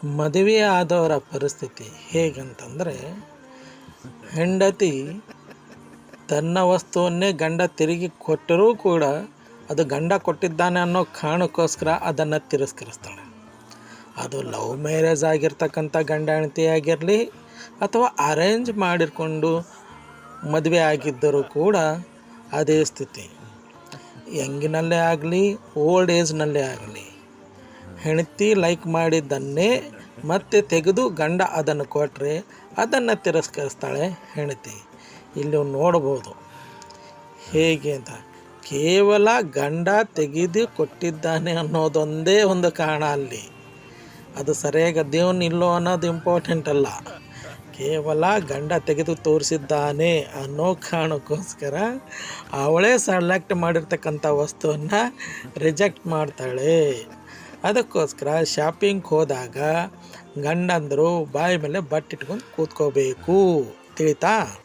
ಮದುವೆ ಆದವರ ಪರಿಸ್ಥಿತಿ ಹೇಗಂತಂದರೆ, ಹೆಂಡತಿ ತನ್ನ ವಸ್ತುವನ್ನೇ ಗಂಡ ತಿರುಗಿ ಕೊಟ್ಟರೂ ಕೂಡ ಅದು ಗಂಡ ಕೊಟ್ಟಿದ್ದಾನೆ ಅನ್ನೋ ಕಾರಣಕ್ಕೋಸ್ಕರ ಅದನ್ನು ತಿರಸ್ಕರಿಸ್ತಾಳೆ. ಅದು ಲವ್ ಮ್ಯಾರೇಜ್ ಆಗಿರ್ತಕ್ಕಂಥ ಗಂಡ ಹೆಂಡತಿ ಆಗಿರಲಿ ಅಥವಾ ಅರೇಂಜ್ ಮಾಡಿಕೊಂಡು ಮದುವೆ ಆಗಿದ್ದರೂ ಕೂಡ ಅದೇ ಸ್ಥಿತಿ. ಯಂಗಿನಲ್ಲೇ ಆಗಲಿ ಓಲ್ಡ್ ಏಜ್ನಲ್ಲೇ ಆಗಲಿ ಹೆಂಡತಿ ಲೈಕ್ ಮಾಡಿದ್ದನ್ನೇ ಮತ್ತೆ ತೆಗೆದು ಗಂಡ ಅದನ್ನು ಕೊಟ್ಟರೆ ಅದನ್ನು ತಿರಸ್ಕರಿಸ್ತಾಳೆ ಹೆಂಡತಿ. ಇಲ್ಲಿ ನೋಡ್ಬೋದು ಹೇಗೆ ಅಂತ. ಕೇವಲ ಗಂಡ ತೆಗೆದು ಕೊಟ್ಟಿದ್ದಾನೆ ಅನ್ನೋದೊಂದೇ ಒಂದು ಕಾರಣ ಅಲ್ಲಿ. ಅದು ಸರಿಯಾಗಿ ದೇವ್ನು ಇಲ್ಲೋ ಅನ್ನೋದು ಇಂಪಾರ್ಟೆಂಟ್ ಅಲ್ಲ. ಕೇವಲ ಗಂಡ ತೆಗೆದು ತೋರಿಸಿದ್ದಾನೆ ಅನ್ನೋ ಕಾರಣಕ್ಕೋಸ್ಕರ ಅವಳೇ ಸೆಲೆಕ್ಟ್ ಮಾಡಿರ್ತಕ್ಕಂಥ ವಸ್ತುವನ್ನು ರಿಜೆಕ್ಟ್ ಮಾಡ್ತಾಳೆ. ಅದಕ್ಕೋಸ್ಕರ ಶಾಪಿಂಗ್ ಹೋದಾಗ ಗಂಡಂದರು ಬಾಯಿ ಮೇಲೆ ಬಟ್ಟಿಟ್ಕೊಂಡು ಕೂತ್ಕೋಬೇಕು. ತಿಳಿತಾ?